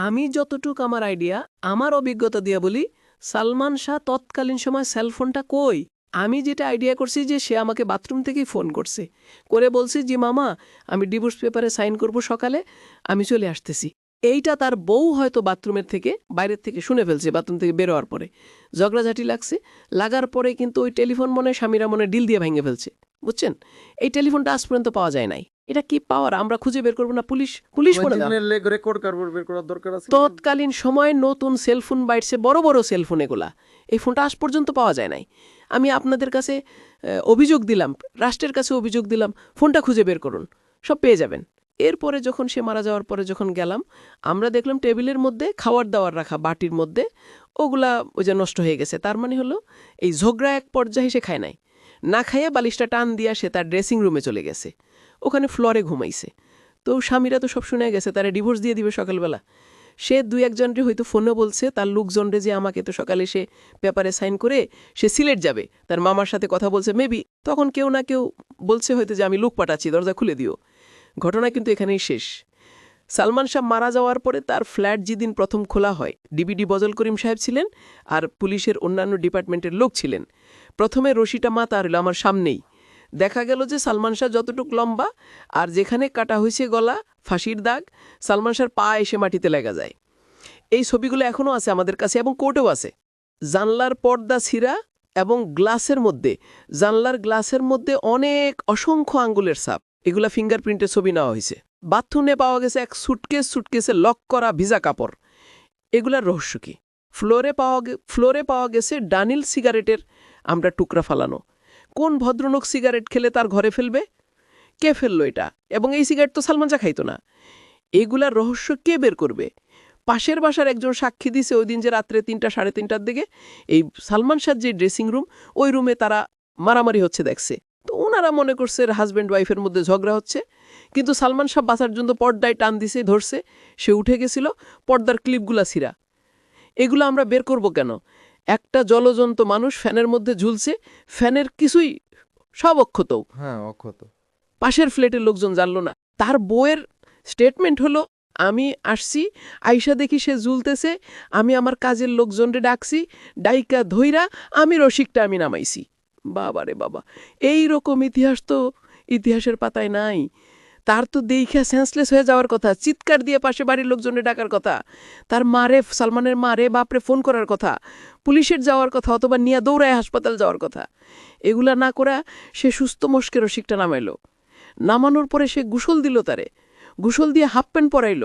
আমি যতটুক আমার আইডিয়া, আমার অভিজ্ঞতা দিয়ে বলি, সালমান শাহ তৎকালীন সময় সেলফোনটা কই? আমি যেটা আইডিয়া করছি যে সে আমাকে বাথরুম থেকেই ফোন করছে, করে বলছি যে মামা আমি ডিভোর্স পেপারে সাইন করব সকালে, আমি চলে আসতেছি। এইটা তার বউ হয়তো বাথরুমের থেকে বাইরের থেকে শুনে ফেলছে, বাথরুম থেকে বেরোয়ার পরে ঝগড়াঝাটি লাগছে, লাগার পরে কিন্তু ওই টেলিফোন মনে স্বামীরা মনে ডিল দিয়ে ভেঙে ফেলছে, বুঝছেন? এই টেলিফোনটা আজ পর্যন্ত পাওয়া যায় নাই। এটা কি পাওয়ার? আমরা খুঁজে বের করবো না? পুলিশ পুলিশ মনে তৎকালীন সময় নতুন সেলফোন বাইটছে, বড় বড় সেলফোন, এগুলা এই ফোনটা আজ পর্যন্ত পাওয়া যায় নাই। আমি আপনাদের কাছে অভিযোগ দিলাম, রাষ্ট্রের কাছে অভিযোগ দিলাম, ফোনটা খুঁজে বের করুন, সব পেয়ে যাবেন। এরপরে যখন সে মারা যাওয়ার পরে যখন গেলাম, আমরা দেখলাম টেবিলের মধ্যে খাওয়ার দাওয়ার রাখা বাটির মধ্যে, ওগুলা ওই যে নষ্ট হয়ে গেছে। তার মানে হলো এই ঝগড়া এক পর্যায়ে সে খায় নাই, না খাইয়া বালিশটা টান দিয়া সে তার ড্রেসিং রুমে চলে গেছে, ওখানে ফ্লোরে ঘুমাইছে। তো স্বামীরা তো সব শুনে গেছে, তারা ডিভোর্স দিয়ে দিবে সকালবেলা। সে দুই একজনরে হয়তো ফোনে বলছে তার লোকজনরে যে আমাকে তো সকালে সে পেপারে সাইন করে সে সিলেট যাবে, তার মামার সাথে কথা বলছে মেবি, তখন কেউ না কেউ বলছে হয়তো যে আমি লোক পাঠাচ্ছি, দরজা খুলে দিও। ঘটনা কিন্তু এখানেই শেষ। সালমান শাহ মারা যাওয়ার পরে তার ফ্ল্যাট যেদিন প্রথম খোলা হয়, ডিবিডি বজল করিম সাহেব ছিলেন আর পুলিশের অন্যান্য ডিপার্টমেন্টের লোক ছিলেন। প্রথমে রশিটা মা তার আমার সামনেই দেখা গেল যে সালমান শাহ যতটুক লম্বা, আর যেখানে কাটা হয়েছে গলা, ফাঁসির দাগ, সালমান শাহর পা এসে মাটিতে লেগে যায়। এই ছবিগুলো এখনও আছে আমাদের কাছে এবং কোর্টেও আছে। জানলার পর্দা ছিঁড়া এবং জানলার গ্লাসের মধ্যে অনেক অসংখ্য আঙ্গুলের ছাপ, এগুলা ফিঙ্গারপ্রিন্টের ছবি নেওয়া হয়েছে। বাথরুমে পাওয়া গেছে এক সুটকেসে লক করা ভিজা কাপড়, এগুলার রহস্য কি? ফ্লোরে পাওয়া গেছে ডানিল সিগারেটের আমরা টুকরা ফালানো। কোন ভদ্রলোক সিগারেট খেলে তার ঘরে ফেলবে? কে ফেললো এটা? এবং এই সিগারেট তো সালমান শাহ খাইতো না। এগুলার রহস্য কে বের করবে? পাশের বাসার একজন সাক্ষী দিছে ওই দিন যে রাত্রে 3টা সাড়ে 3টার দিকে এই সালমান শাহর যে ড্রেসিং রুম, ওই রুমে তারা মারামারি হচ্ছে দেখছে। তো ওনারা মনে করছে হাজব্যান্ড ওয়াইফের মধ্যে ঝগড়া হচ্ছে, কিন্তু সালমান শাহ বাঁচার জন্য পর্দায় টান দিছে, ধরছে, সে উঠে গেছিল, পর্দার ক্লিপগুলা ছিঁড়া। এগুলো আমরা বের করব কেন? একটা জলজন্ত মানুষ ফ্যানের মধ্যে ঝুলছে, ফ্যানের কিছুই সব অক্ষত, পাশের ফ্ল্যাটের লোকজন জানলো না। তার বউয়ের স্টেটমেন্ট হলো, আমি আসছি, আইসা দেখি সে ঝুলতেছে, আমি আমার কাজের লোকজনরে ডাকছি, ডাইকা ধইরা আমি রসিকটা আমি নামাইছি। বাবা রে বাবা, এই রকম ইতিহাস তো ইতিহাসের পাতায় নাই। তার তো দেইখা সেন্সলেস হয়ে যাওয়ার কথা, চিৎকার দিয়ে পাশে বাড়ির লোকজনে ডাকার কথা, তার মারে, সালমানের মারে বাপরে ফোন করার কথা, পুলিশের যাওয়ার কথা, অথবা নিয়ে দৌড়ায় হাসপাতাল যাওয়ার কথা। এগুলা না করা সে সুস্থ মস্কে রসিকটা নামাইল। নামানোর পরে সে গোসল দিল, তারে গোসল দিয়ে হাফ প্যান্ট পরাইল,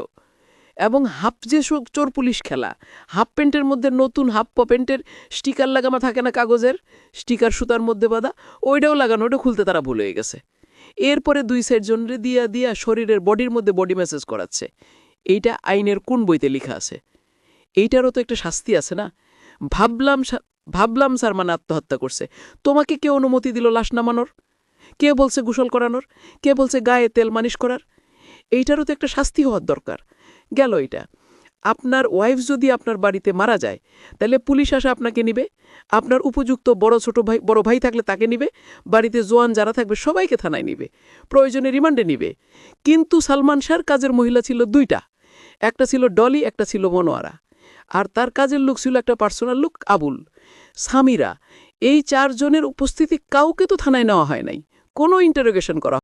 এবং হাফ যে চোর পুলিশ খেলা, হাফ প্যান্টের মধ্যে নতুন হাফ প্যান্টের স্টিকার লাগানো থাকে না, কাগজের স্টিকার সুতার মধ্যে বাঁধা, ওইটাও লাগানো, ওটা খুলতে তারা ভুল হয়ে গেছে। এরপরে 2 সাইড জনরে দিয়া শরীরের বডির মধ্যে বডি মেসেজ করাচ্ছে। এইটা আইনের কোন বইতে লেখা আছে? এইটারও তো একটা শাস্তি আছে না? ভাবলাম স্যার মানে আত্মহত্যা করছে। তোমাকে কে অনুমতি দিল লাশ নামানোর? কে বলছে গোসল করানোর? কে বলছে গায়ে তেল মালিশ করার? এইটারও তো একটা শাস্তি হওয়ার দরকার। গেল এটা। আপনার ওয়াইফ যদি আপনার বাড়িতে মারা যায়, তাহলে পুলিশ আসে আপনাকে নিবে, আপনার উপযুক্ত বড় ভাই থাকলে তাকে নিবে, বাড়িতে জোয়ান যারা থাকবে সবাইকে থানায় নিবে, প্রয়োজনে রিমান্ডে নিবে। কিন্তু সালমান শাহর কাজের মহিলা ছিল 2টা, একটা ছিল ডলি, একটা ছিল মনোয়ারা, আর তার কাজের লোক ছিল একটা পার্সোনাল লোক আবুল। সামিরা, এই 4 জনের উপস্থিতি কাউকে তো থানায় নেওয়া হয় নাই, কোনো ইন্টারোগেশন করা